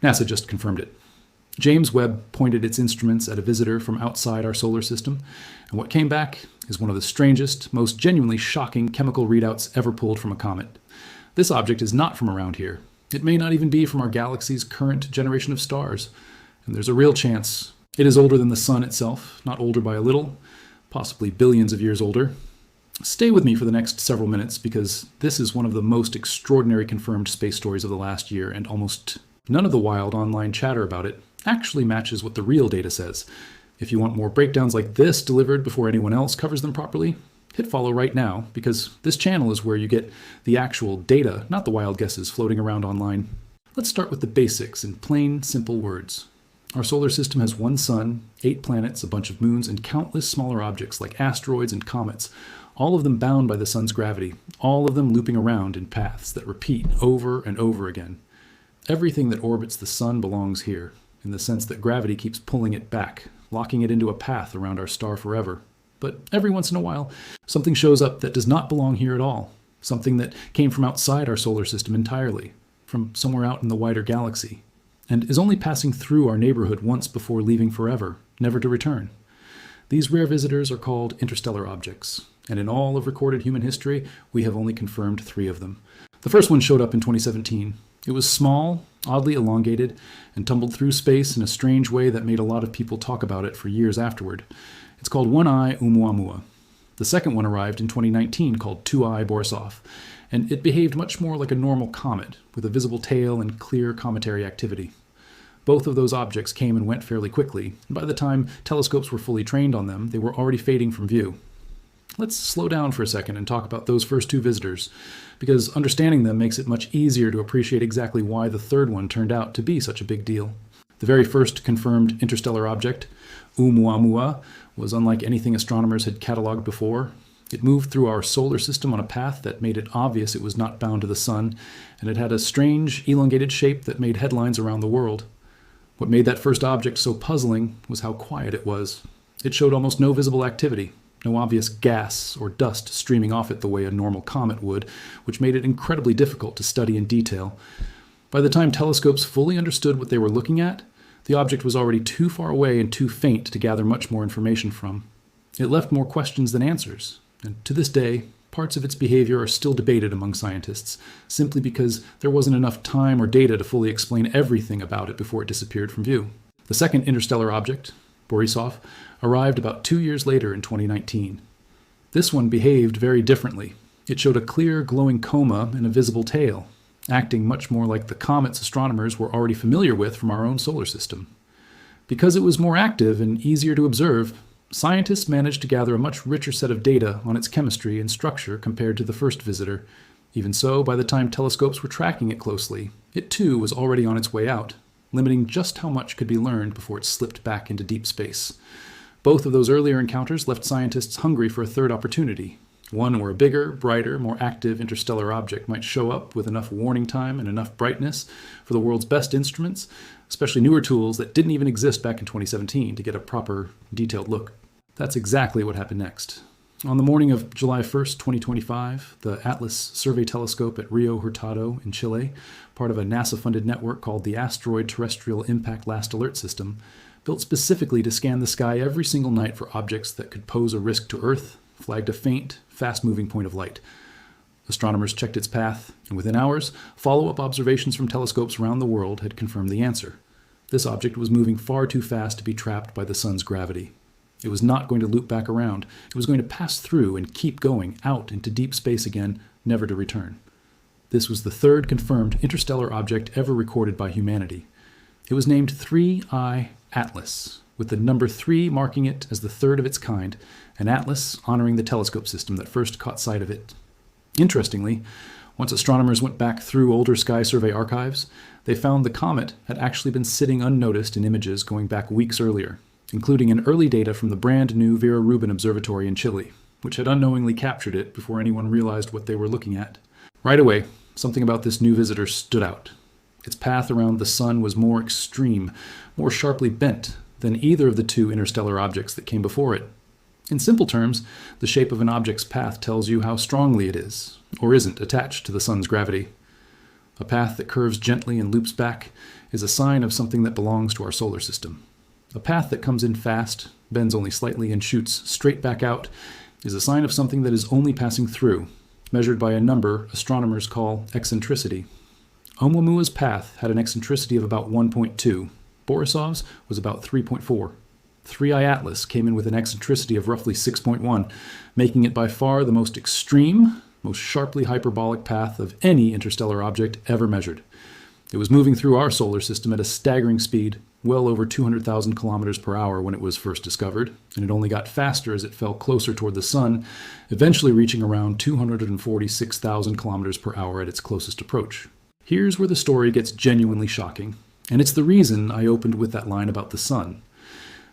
NASA just confirmed it. James Webb pointed its instruments at a visitor from outside our solar system, and what came back is one of the strangest, most genuinely shocking chemical readouts ever pulled from a comet. This object is not from around here. It may not even be from our galaxy's current generation of stars, and there's a real chance it is older than the Sun itself, not older by a little, possibly billions of years older. Stay with me for the next several minutes, because this is one of the most extraordinary confirmed space stories of the last year, and almost none of the wild online chatter about it actually matches what the real data says. If you want more breakdowns like this delivered before anyone else covers them properly, hit follow right now, because this channel is where you get the actual data, not the wild guesses floating around online. Let's start with the basics in plain, simple words. Our solar system has one sun, 8 planets, a bunch of moons, and countless smaller objects like asteroids and comets, all of them bound by the sun's gravity, all of them looping around in paths that repeat over and over again. Everything that orbits the sun belongs here, in the sense that gravity keeps pulling it back, locking it into a path around our star forever. But every once in a while, something shows up that does not belong here at all, something that came from outside our solar system entirely, from somewhere out in the wider galaxy, and is only passing through our neighborhood once before leaving forever, never to return. These rare visitors are called interstellar objects, and in all of recorded human history, we have only confirmed 3 of them. The first one showed up in 2017. It was small, oddly elongated, and tumbled through space in a strange way that made a lot of people talk about it for years afterward. It's called 1I Oumuamua. The second one arrived in 2019 called 2I Borisov, and it behaved much more like a normal comet, with a visible tail and clear cometary activity. Both of those objects came and went fairly quickly, and by the time telescopes were fully trained on them, they were already fading from view. Let's slow down for a second and talk about those first 2 visitors, because understanding them makes it much easier to appreciate exactly why the third one turned out to be such a big deal. The very first confirmed interstellar object, Oumuamua, was unlike anything astronomers had cataloged before. It moved through our solar system on a path that made it obvious it was not bound to the sun, and it had a strange, elongated shape that made headlines around the world. What made that first object so puzzling was how quiet it was. It showed almost no visible activity. No obvious gas or dust streaming off it the way a normal comet would, which made it incredibly difficult to study in detail. By the time telescopes fully understood what they were looking at, the object was already too far away and too faint to gather much more information from. It left more questions than answers, and to this day, parts of its behavior are still debated among scientists, simply because there wasn't enough time or data to fully explain everything about it before it disappeared from view. The second interstellar object, Borisov, arrived about 2 years later in 2019. This one behaved very differently. It showed a clear, glowing coma and a visible tail, acting much more like the comets astronomers were already familiar with from our own solar system. Because it was more active and easier to observe, scientists managed to gather a much richer set of data on its chemistry and structure compared to the first visitor. Even so, by the time telescopes were tracking it closely, it too was already on its way out, limiting just how much could be learned before it slipped back into deep space. Both of those earlier encounters left scientists hungry for a third opportunity, one where a bigger, brighter, more active interstellar object might show up with enough warning time and enough brightness for the world's best instruments, especially newer tools that didn't even exist back in 2017, to get a proper, detailed look. That's exactly what happened next. On the morning of July 1st, 2025, the ATLAS survey telescope at Rio Hurtado in Chile, part of a NASA-funded network called the Asteroid Terrestrial Impact Last Alert System, built specifically to scan the sky every single night for objects that could pose a risk to Earth, flagged a faint, fast-moving point of light. Astronomers checked its path, and within hours, follow-up observations from telescopes around the world had confirmed the answer. This object was moving far too fast to be trapped by the sun's gravity. It was not going to loop back around. It was going to pass through and keep going out into deep space again, never to return. This was the third confirmed interstellar object ever recorded by humanity. It was named 3IATLAS, with the number 3 marking it as the third of its kind, an atlas honoring the telescope system that first caught sight of it. Interestingly, once astronomers went back through older sky survey archives, they found the comet had actually been sitting unnoticed in images going back weeks earlier, including in early data from the brand new Vera Rubin Observatory in Chile, which had unknowingly captured it before anyone realized what they were looking at. Right away, something about this new visitor stood out. Its path around the sun was more extreme, more sharply bent than either of the 2 interstellar objects that came before it. In simple terms, the shape of an object's path tells you how strongly it is, or isn't, attached to the sun's gravity. A path that curves gently and loops back is a sign of something that belongs to our solar system. A path that comes in fast, bends only slightly, and shoots straight back out is a sign of something that is only passing through, measured by a number astronomers call eccentricity. Oumuamua's path had an eccentricity of about 1.2. Borisov's was about 3.4. 3IATLAS came in with an eccentricity of roughly 6.1, making it by far the most extreme, most sharply hyperbolic path of any interstellar object ever measured. It was moving through our solar system at a staggering speed, well over 200,000 kilometers per hour when it was first discovered, and it only got faster as it fell closer toward the sun, eventually reaching around 246,000 kilometers per hour at its closest approach. Here's where the story gets genuinely shocking, and it's the reason I opened with that line about the sun.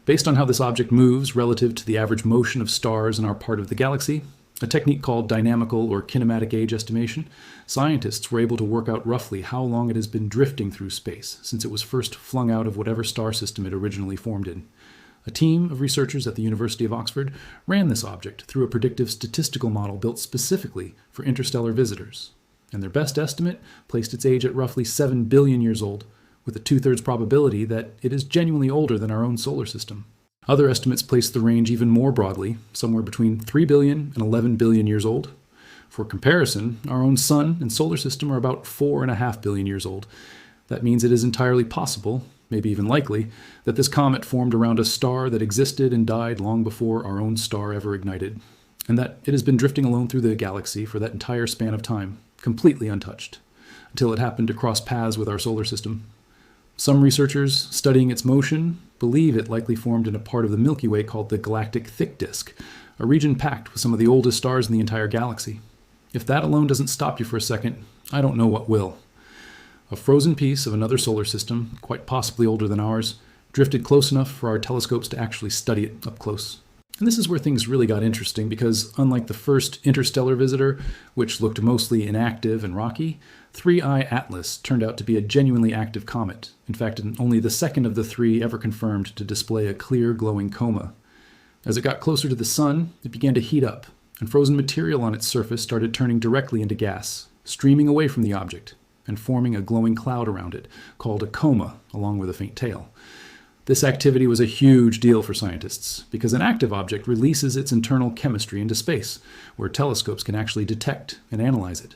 Based on how this object moves relative to the average motion of stars in our part of the galaxy, a technique called dynamical or kinematic age estimation, scientists were able to work out roughly how long it has been drifting through space since it was first flung out of whatever star system it originally formed in. A team of researchers at the University of Oxford ran this object through a predictive statistical model built specifically for interstellar visitors, and their best estimate placed its age at roughly 7 billion years old, with a 2/3 probability that it is genuinely older than our own solar system. Other estimates place the range even more broadly, somewhere between 3 billion and 11 billion years old. For comparison, our own sun and solar system are about 4.5 billion years old. That means it is entirely possible, maybe even likely, that this comet formed around a star that existed and died long before our own star ever ignited, and that it has been drifting alone through the galaxy for that entire span of time, completely untouched, until it happened to cross paths with our solar system. Some researchers studying its motion believe it likely formed in a part of the Milky Way called the galactic thick disk, a region packed with some of the oldest stars in the entire galaxy. If that alone doesn't stop you for a second, I don't know what will. A frozen piece of another solar system, quite possibly older than ours, drifted close enough for our telescopes to actually study it up close. And this is where things really got interesting because, unlike the first interstellar visitor, which looked mostly inactive and rocky, 3IATLAS turned out to be a genuinely active comet. In fact, only the second of the three ever confirmed to display a clear, glowing coma. As it got closer to the sun, it began to heat up, and frozen material on its surface started turning directly into gas, streaming away from the object, and forming a glowing cloud around it, called a coma, along with a faint tail. This activity was a huge deal for scientists, because an active object releases its internal chemistry into space, where telescopes can actually detect and analyze it.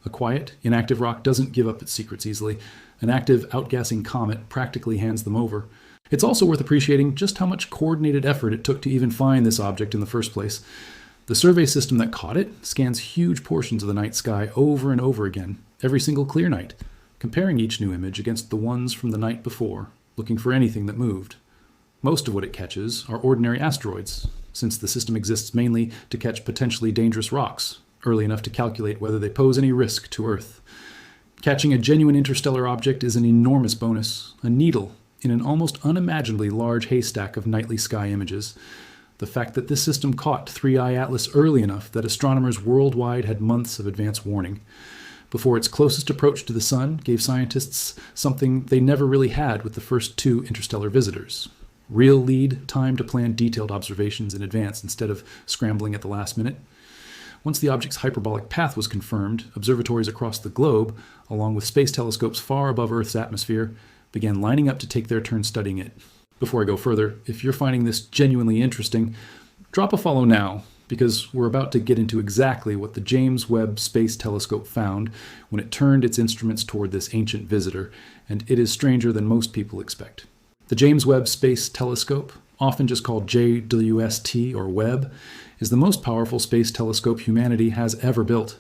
A quiet, inactive rock doesn't give up its secrets easily. An active, outgassing comet practically hands them over. It's also worth appreciating just how much coordinated effort it took to even find this object in the first place. The survey system that caught it scans huge portions of the night sky over and over again, every single clear night, comparing each new image against the ones from the night before, looking for anything that moved. Most of what it catches are ordinary asteroids, since the system exists mainly to catch potentially dangerous rocks, early enough to calculate whether they pose any risk to Earth. Catching a genuine interstellar object is an enormous bonus, a needle in an almost unimaginably large haystack of nightly sky images. The fact that this system caught 3IATLAS early enough that astronomers worldwide had months of advance warning before its closest approach to the sun gave scientists something they never really had with the first two interstellar visitors: real lead time to plan detailed observations in advance instead of scrambling at the last minute. Once the object's hyperbolic path was confirmed, observatories across the globe, along with space telescopes far above Earth's atmosphere, began lining up to take their turn studying it. Before I go further, if you're finding this genuinely interesting, drop a follow now, because we're about to get into exactly what the James Webb Space Telescope found when it turned its instruments toward this ancient visitor, and it is stranger than most people expect. The James Webb Space Telescope, often just called JWST or Webb, is the most powerful space telescope humanity has ever built.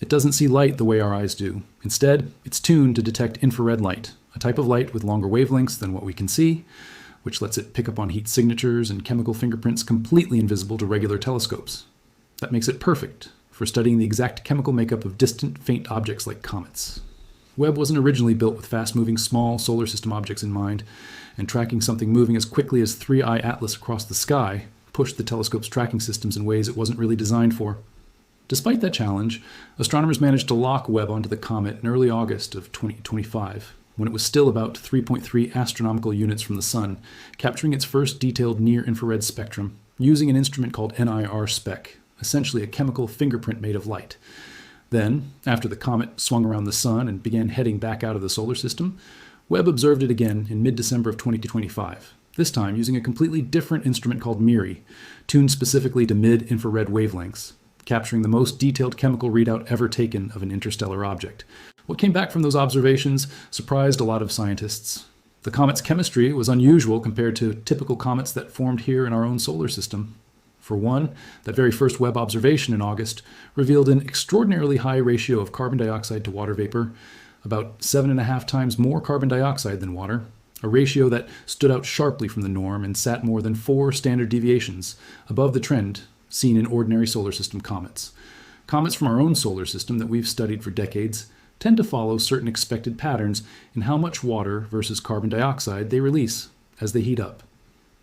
It doesn't see light the way our eyes do. Instead, it's tuned to detect infrared light, a type of light with longer wavelengths than what we can see, which lets it pick up on heat signatures and chemical fingerprints completely invisible to regular telescopes. That makes it perfect for studying the exact chemical makeup of distant, faint objects like comets. Webb wasn't originally built with fast-moving small solar system objects in mind, and tracking something moving as quickly as 3IATLAS across the sky pushed the telescope's tracking systems in ways it wasn't really designed for. Despite that challenge, astronomers managed to lock Webb onto the comet in early August of 2025, when it was still about 3.3 astronomical units from the sun, capturing its first detailed near-infrared spectrum using an instrument called NIR-SPEC, essentially a chemical fingerprint made of light. Then, after the comet swung around the sun and began heading back out of the solar system, Webb observed it again in mid-December of 2025, this time using a completely different instrument called MIRI, tuned specifically to mid-infrared wavelengths, capturing the most detailed chemical readout ever taken of an interstellar object. What came back from those observations surprised a lot of scientists. The comet's chemistry was unusual compared to typical comets that formed here in our own solar system. For one, that very first Webb observation in August revealed an extraordinarily high ratio of carbon dioxide to water vapor, about 7.5 times more carbon dioxide than water, a ratio that stood out sharply from the norm and sat more than 4 standard deviations above the trend seen in ordinary solar system comets. Comets from our own solar system that we've studied for decades tend to follow certain expected patterns in how much water versus carbon dioxide they release as they heat up.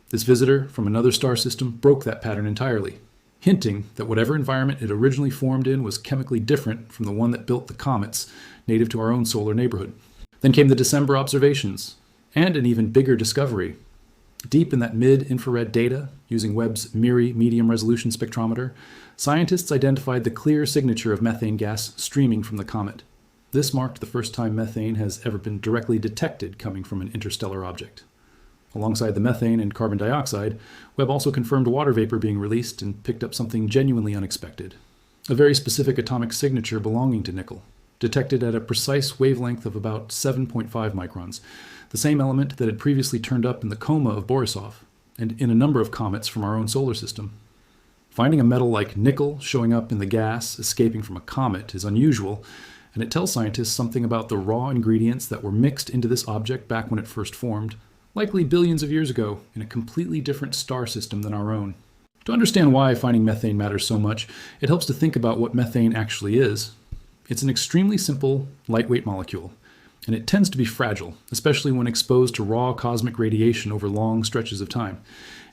This visitor from another star system broke that pattern entirely, hinting that whatever environment it originally formed in was chemically different from the one that built the comets native to our own solar neighborhood. Then came the December observations, and an even bigger discovery. Deep in that mid-infrared data, using Webb's MIRI medium-resolution spectrometer, scientists identified the clear signature of methane gas streaming from the comet. This marked the first time methane has ever been directly detected coming from an interstellar object. Alongside the methane and carbon dioxide, Webb also confirmed water vapor being released and picked up something genuinely unexpected. A very specific atomic signature belonging to nickel, detected at a precise wavelength of about 7.5 microns, the same element that had previously turned up in the coma of Borisov, and in a number of comets from our own solar system. Finding a metal like nickel showing up in the gas escaping from a comet is unusual, and it tells scientists something about the raw ingredients that were mixed into this object back when it first formed, likely billions of years ago, in a completely different star system than our own. To understand why finding methane matters so much, it helps to think about what methane actually is. It's an extremely simple, lightweight molecule, and it tends to be fragile, especially when exposed to raw cosmic radiation over long stretches of time.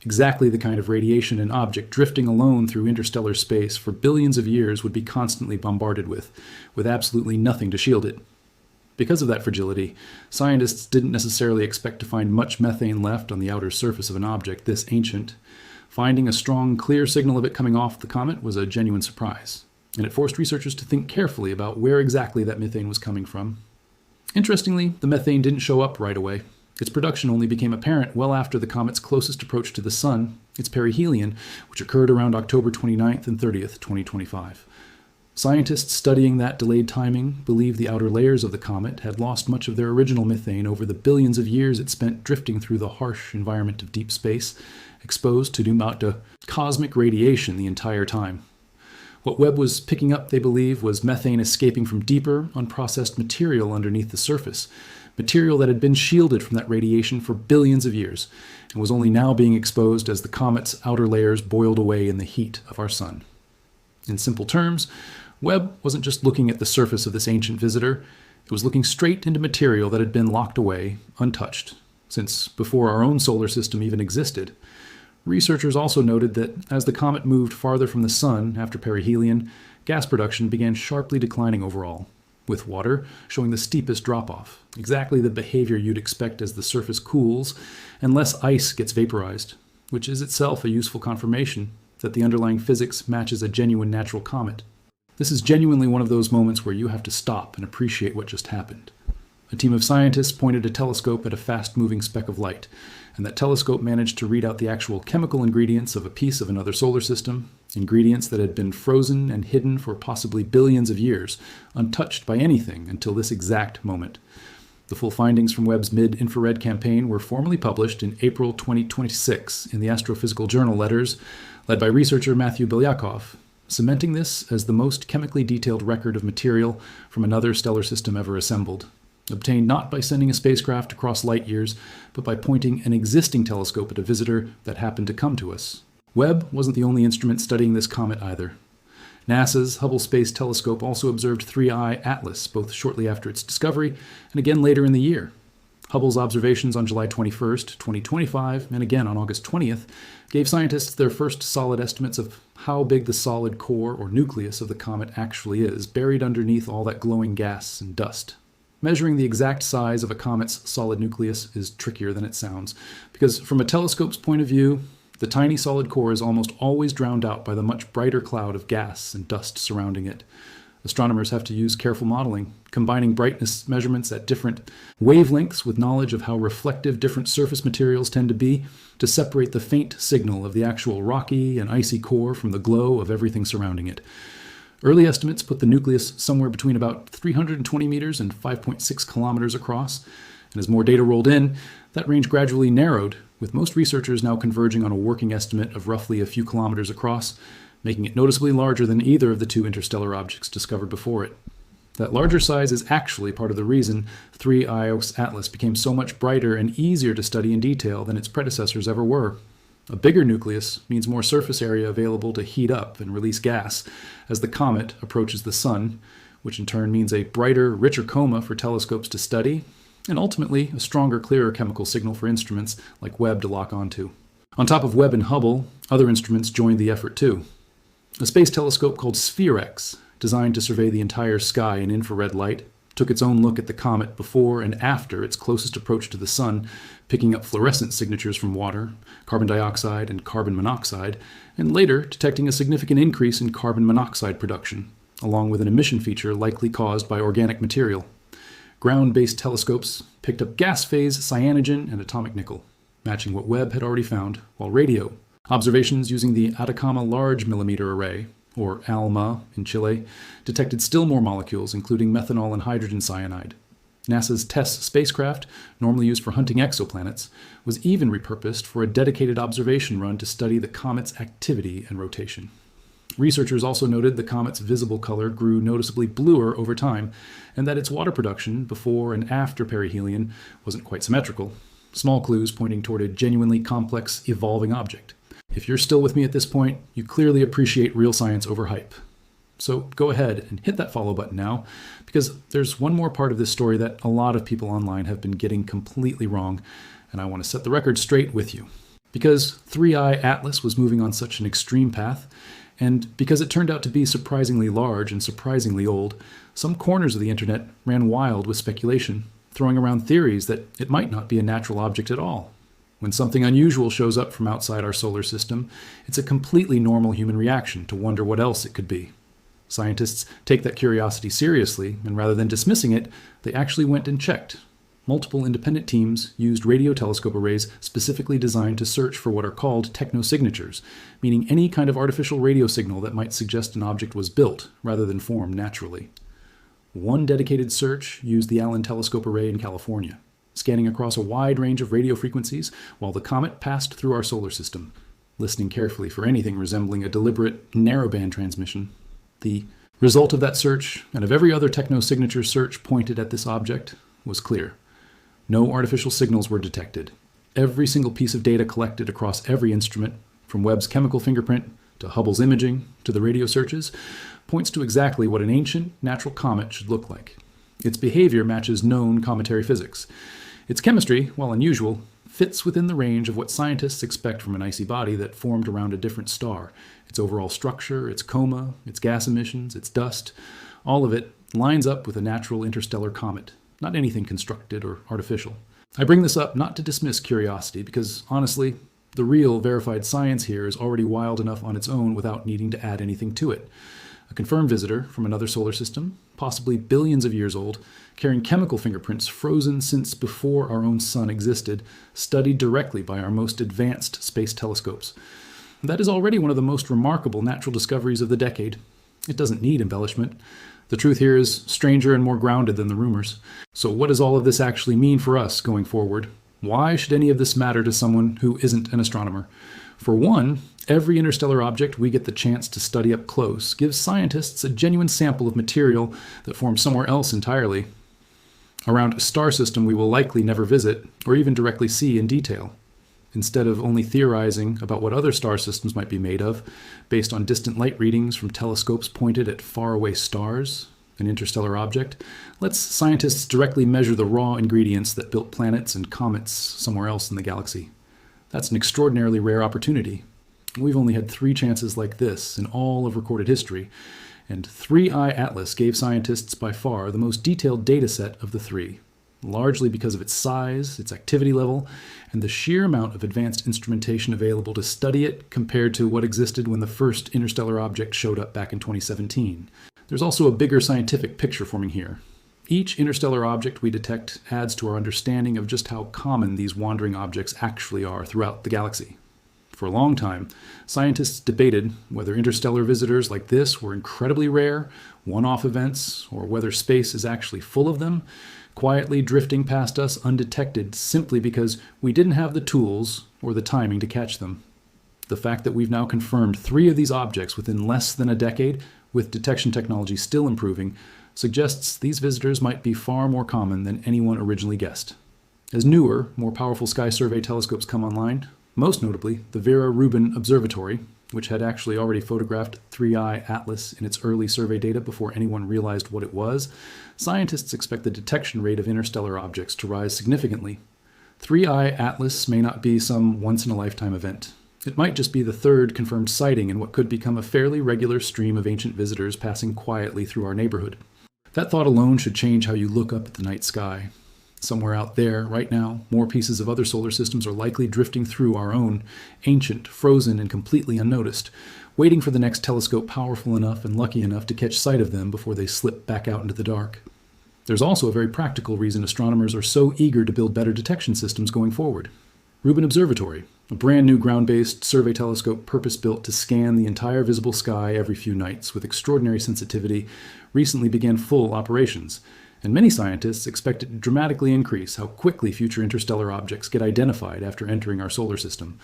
Exactly the kind of radiation an object drifting alone through interstellar space for billions of years would be constantly bombarded with absolutely nothing to shield it. Because of that fragility, scientists didn't necessarily expect to find much methane left on the outer surface of an object this ancient. Finding a strong, clear signal of it coming off the comet was a genuine surprise, and it forced researchers to think carefully about where exactly that methane was coming from. Interestingly, the methane didn't show up right away. Its production only became apparent well after the comet's closest approach to the Sun, its perihelion, which occurred around October 29th and 30th, 2025. Scientists studying that delayed timing believe the outer layers of the comet had lost much of their original methane over the billions of years it spent drifting through the harsh environment of deep space, exposed to new amount of cosmic radiation the entire time. What Webb was picking up, they believe, was methane escaping from deeper, unprocessed material underneath the surface, material that had been shielded from that radiation for billions of years, and was only now being exposed as the comet's outer layers boiled away in the heat of our sun. In simple terms, Webb wasn't just looking at the surface of this ancient visitor, it was looking straight into material that had been locked away, untouched, since before our own solar system even existed. Researchers also noted that as the comet moved farther from the Sun after perihelion, gas production began sharply declining overall, with water showing the steepest drop-off, exactly the behavior you'd expect as the surface cools and less ice gets vaporized, which is itself a useful confirmation that the underlying physics matches a genuine natural comet. This is genuinely one of those moments where you have to stop and appreciate what just happened. A team of scientists pointed a telescope at a fast-moving speck of light, and that telescope managed to read out the actual chemical ingredients of a piece of another solar system, ingredients that had been frozen and hidden for possibly billions of years, untouched by anything until this exact moment. The full findings from Webb's mid-infrared campaign were formally published in April 2026 in the Astrophysical Journal Letters, led by researcher Matthew Bilyakov, cementing this as the most chemically detailed record of material from another stellar system ever assembled, obtained not by sending a spacecraft across light years, but by pointing an existing telescope at a visitor that happened to come to us. Webb wasn't the only instrument studying this comet either. NASA's Hubble Space Telescope also observed 3IATLAS, both shortly after its discovery and again later in the year. Hubble's observations on July 21st, 2025, and again on August 20th, gave scientists their first solid estimates of how big the solid core or nucleus of the comet actually is, buried underneath all that glowing gas and dust. Measuring the exact size of a comet's solid nucleus is trickier than it sounds, because from a telescope's point of view, the tiny solid core is almost always drowned out by the much brighter cloud of gas and dust surrounding it. Astronomers have to use careful modeling, combining brightness measurements at different wavelengths with knowledge of how reflective different surface materials tend to be to separate the faint signal of the actual rocky and icy core from the glow of everything surrounding it. Early estimates put the nucleus somewhere between about 320 meters and 5.6 kilometers across, and as more data rolled in, that range gradually narrowed, with most researchers now converging on a working estimate of roughly a few kilometers across, making it noticeably larger than either of the two interstellar objects discovered before it. That larger size is actually part of the reason 3IATLAS became so much brighter and easier to study in detail than its predecessors ever were. A bigger nucleus means more surface area available to heat up and release gas as the comet approaches the sun, which in turn means a brighter, richer coma for telescopes to study, and ultimately a stronger, clearer chemical signal for instruments like Webb to lock onto. On top of Webb and Hubble, other instruments joined the effort too. A space telescope called SphereX, designed to survey the entire sky in infrared light, took its own look at the comet before and after its closest approach to the sun, picking up fluorescent signatures from water, carbon dioxide, and carbon monoxide, and later detecting a significant increase in carbon monoxide production, along with an emission feature likely caused by organic material. Ground-based telescopes picked up gas phase, cyanogen, and atomic nickel, matching what Webb had already found, while radio observations using the Atacama Large Millimeter Array, or ALMA in Chile, detected still more molecules, including methanol and hydrogen cyanide. NASA's TESS spacecraft, normally used for hunting exoplanets, was even repurposed for a dedicated observation run to study the comet's activity and rotation. Researchers also noted the comet's visible color grew noticeably bluer over time, and that its water production before and after perihelion wasn't quite symmetrical. Small clues pointing toward a genuinely complex, evolving object. If you're still with me at this point, you clearly appreciate real science over hype. So go ahead and hit that follow button now, because there's one more part of this story that a lot of people online have been getting completely wrong, and I want to set the record straight with you. Because 3IATLAS was moving on such an extreme path, and because it turned out to be surprisingly large and surprisingly old, some corners of the internet ran wild with speculation, throwing around theories that it might not be a natural object at all. When something unusual shows up from outside our solar system, it's a completely normal human reaction to wonder what else it could be. Scientists take that curiosity seriously, and rather than dismissing it, they actually went and checked. Multiple independent teams used radio telescope arrays specifically designed to search for what are called technosignatures, meaning any kind of artificial radio signal that might suggest an object was built rather than formed naturally. One dedicated search used the Allen Telescope Array in California, scanning across a wide range of radio frequencies while the comet passed through our solar system, listening carefully for anything resembling a deliberate narrowband transmission. The result of that search, and of every other technosignature search pointed at this object, was clear. No artificial signals were detected. Every single piece of data collected across every instrument, from Webb's chemical fingerprint to Hubble's imaging to the radio searches, points to exactly what an ancient, natural comet should look like. Its behavior matches known cometary physics. Its chemistry, while unusual, fits within the range of what scientists expect from an icy body that formed around a different star. Its overall structure, its coma, its gas emissions, its dust, all of it lines up with a natural interstellar comet, not anything constructed or artificial. I bring this up not to dismiss curiosity, because honestly, the real verified science here is already wild enough on its own without needing to add anything to it. A confirmed visitor from another solar system, possibly billions of years old, carrying chemical fingerprints frozen since before our own sun existed, studied directly by our most advanced space telescopes. That is already one of the most remarkable natural discoveries of the decade. It doesn't need embellishment. The truth here is stranger and more grounded than the rumors. So what does all of this actually mean for us going forward? Why should any of this matter to someone who isn't an astronomer? For one, every interstellar object we get the chance to study up close gives scientists a genuine sample of material that forms somewhere else entirely, around a star system we will likely never visit or even directly see in detail. Instead of only theorizing about what other star systems might be made of, based on distant light readings from telescopes pointed at faraway stars, an interstellar object, let's scientists directly measure the raw ingredients that built planets and comets somewhere else in the galaxy. That's an extraordinarily rare opportunity. We've only had 3 chances like this in all of recorded history, and 3IATLAS gave scientists by far the most detailed data set of the 3, largely because of its size, its activity level, and the sheer amount of advanced instrumentation available to study it compared to what existed when the first interstellar object showed up back in 2017. There's also a bigger scientific picture forming here. Each interstellar object we detect adds to our understanding of just how common these wandering objects actually are throughout the galaxy. For a long time, scientists debated whether interstellar visitors like this were incredibly rare, one-off events, or whether space is actually full of them, quietly drifting past us undetected simply because we didn't have the tools or the timing to catch them. The fact that we've now confirmed 3 of these objects within less than a decade, with detection technology still improving, suggests these visitors might be far more common than anyone originally guessed. As newer, more powerful sky survey telescopes come online, most notably the Vera-Rubin Observatory, which had actually already photographed 3IATLAS in its early survey data before anyone realized what it was, scientists expect the detection rate of interstellar objects to rise significantly. 3IATLAS may not be some once-in-a-lifetime event. It might just be the 3rd confirmed sighting in what could become a fairly regular stream of ancient visitors passing quietly through our neighborhood. That thought alone should change how you look up at the night sky. Somewhere out there, right now, more pieces of other solar systems are likely drifting through our own, ancient, frozen, and completely unnoticed, waiting for the next telescope powerful enough and lucky enough to catch sight of them before they slip back out into the dark. There's also a very practical reason astronomers are so eager to build better detection systems going forward. Rubin Observatory, a brand new ground-based survey telescope purpose-built to scan the entire visible sky every few nights with extraordinary sensitivity, recently began full operations, and many scientists expect it to dramatically increase how quickly future interstellar objects get identified after entering our solar system.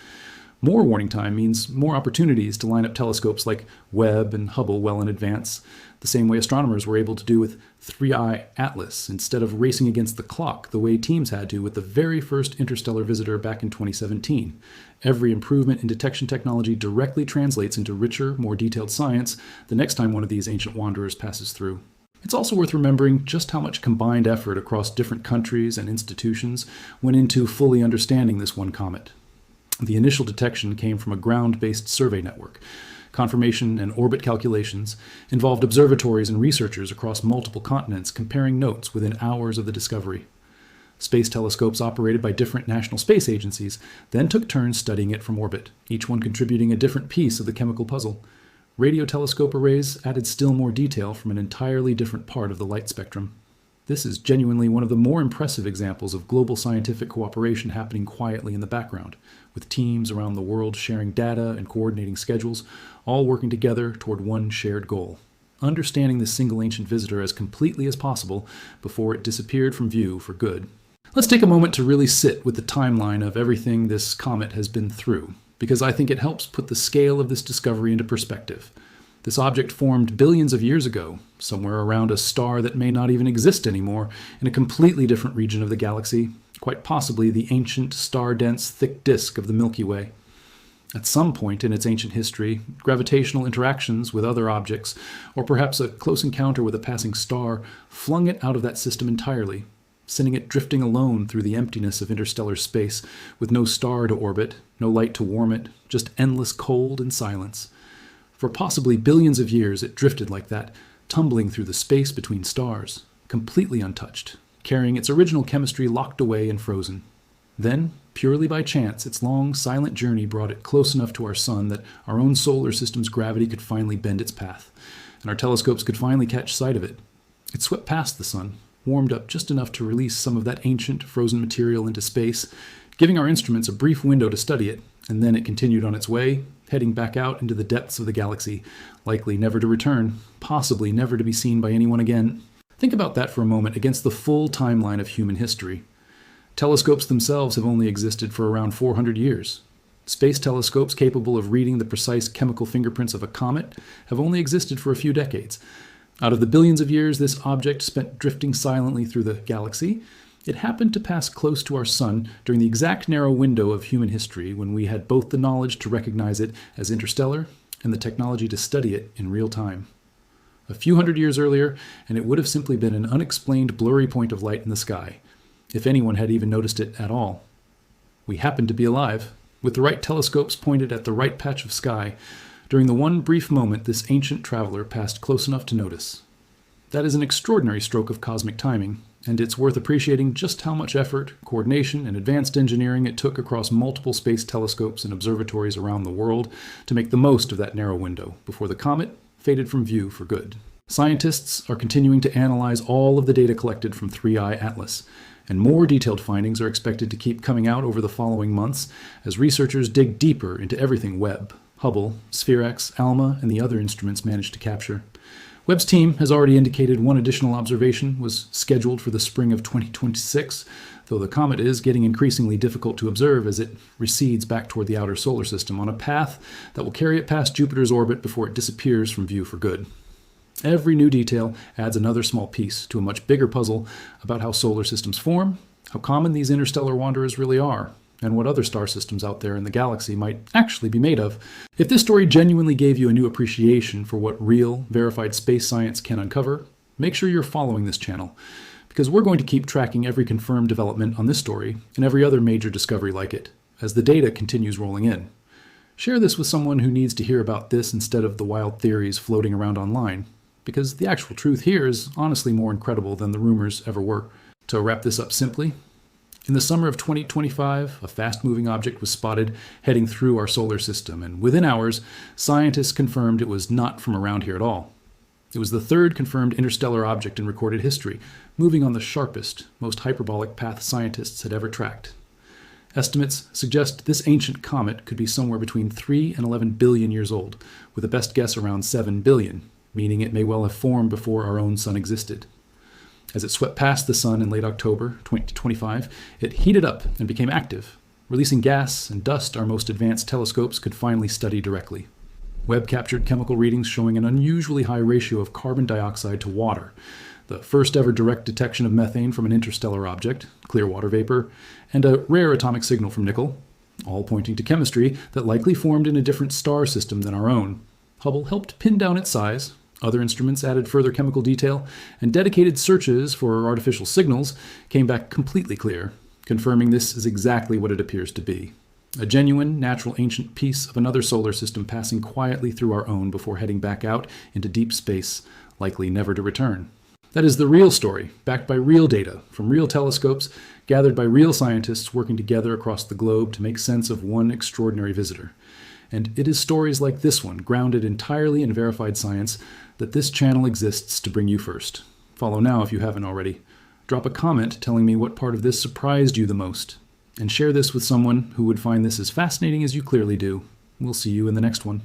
More warning time means more opportunities to line up telescopes like Webb and Hubble well in advance, the same way astronomers were able to do with 3IATLAS, instead of racing against the clock the way teams had to with the very first interstellar visitor back in 2017. Every improvement in detection technology directly translates into richer, more detailed science the next time one of these ancient wanderers passes through. It's also worth remembering just how much combined effort across different countries and institutions went into fully understanding this one comet. The initial detection came from a ground-based survey network. Confirmation and orbit calculations involved observatories and researchers across multiple continents comparing notes within hours of the discovery. Space telescopes operated by different national space agencies then took turns studying it from orbit, each one contributing a different piece of the chemical puzzle. Radio telescope arrays added still more detail from an entirely different part of the light spectrum. This is genuinely one of the more impressive examples of global scientific cooperation happening quietly in the background, with teams around the world sharing data and coordinating schedules, all working together toward one shared goal: understanding this single ancient visitor as completely as possible before it disappeared from view for good. Let's take a moment to really sit with the timeline of everything this comet has been through, because I think it helps put the scale of this discovery into perspective. This object formed billions of years ago, somewhere around a star that may not even exist anymore, in a completely different region of the galaxy, quite possibly the ancient, star-dense, thick disk of the Milky Way. At some point in its ancient history, gravitational interactions with other objects, or perhaps a close encounter with a passing star, flung it out of that system entirely, sending it drifting alone through the emptiness of interstellar space, with no star to orbit, no light to warm it, just endless cold and silence. For possibly billions of years it drifted like that, tumbling through the space between stars, completely untouched, carrying its original chemistry locked away and frozen. Then, purely by chance, its long, silent journey brought it close enough to our sun that our own solar system's gravity could finally bend its path, and our telescopes could finally catch sight of it. It swept past the sun, warmed up just enough to release some of that ancient, frozen material into space, giving our instruments a brief window to study it, and then it continued on its way, heading back out into the depths of the galaxy, likely never to return, possibly never to be seen by anyone again. Think about that for a moment against the full timeline of human history. Telescopes themselves have only existed for around 400 years. Space telescopes capable of reading the precise chemical fingerprints of a comet have only existed for a few decades. Out of the billions of years this object spent drifting silently through the galaxy, it happened to pass close to our sun during the exact narrow window of human history when we had both the knowledge to recognize it as interstellar and the technology to study it in real time. A few hundred years earlier, and it would have simply been an unexplained blurry point of light in the sky, if anyone had even noticed it at all. We happened to be alive, with the right telescopes pointed at the right patch of sky, during the one brief moment this ancient traveler passed close enough to notice. That is an extraordinary stroke of cosmic timing, and it's worth appreciating just how much effort, coordination, and advanced engineering it took across multiple space telescopes and observatories around the world to make the most of that narrow window before the comet faded from view for good. Scientists are continuing to analyze all of the data collected from 3IATLAS, and more detailed findings are expected to keep coming out over the following months as researchers dig deeper into everything Webb, Hubble, Sphere-X, ALMA, and the other instruments managed to capture. Webb's team has already indicated one additional observation was scheduled for the spring of 2026, though the comet is getting increasingly difficult to observe as it recedes back toward the outer solar system on a path that will carry it past Jupiter's orbit before it disappears from view for good. Every new detail adds another small piece to a much bigger puzzle about how solar systems form, how common these interstellar wanderers really are, and what other star systems out there in the galaxy might actually be made of. If this story genuinely gave you a new appreciation for what real, verified space science can uncover, make sure you're following this channel, because we're going to keep tracking every confirmed development on this story and every other major discovery like it, as the data continues rolling in. Share this with someone who needs to hear about this instead of the wild theories floating around online, because the actual truth here is honestly more incredible than the rumors ever were. To wrap this up simply, in the summer of 2025, a fast-moving object was spotted heading through our solar system, and within hours, scientists confirmed it was not from around here at all. It was the third confirmed interstellar object in recorded history, moving on the sharpest, most hyperbolic path scientists had ever tracked. Estimates suggest this ancient comet could be somewhere between 3 and 11 billion years old, with a best guess around 7 billion, meaning it may well have formed before our own sun existed. As it swept past the sun in late October 2025, it heated up and became active, releasing gas and dust our most advanced telescopes could finally study directly. Webb captured chemical readings showing an unusually high ratio of carbon dioxide to water, the first ever direct detection of methane from an interstellar object, clear water vapor, and a rare atomic signal from nickel, all pointing to chemistry that likely formed in a different star system than our own. Hubble helped pin down its size. Other instruments added further chemical detail, and dedicated searches for artificial signals came back completely clear, confirming this is exactly what it appears to be. A genuine, natural ancient piece of another solar system passing quietly through our own before heading back out into deep space, likely never to return. That is the real story, backed by real data, from real telescopes, gathered by real scientists working together across the globe to make sense of one extraordinary visitor. And it is stories like this one, grounded entirely in verified science, that this channel exists to bring you first. Follow now if you haven't already. Drop a comment telling me what part of this surprised you the most. And share this with someone who would find this as fascinating as you clearly do. We'll see you in the next one.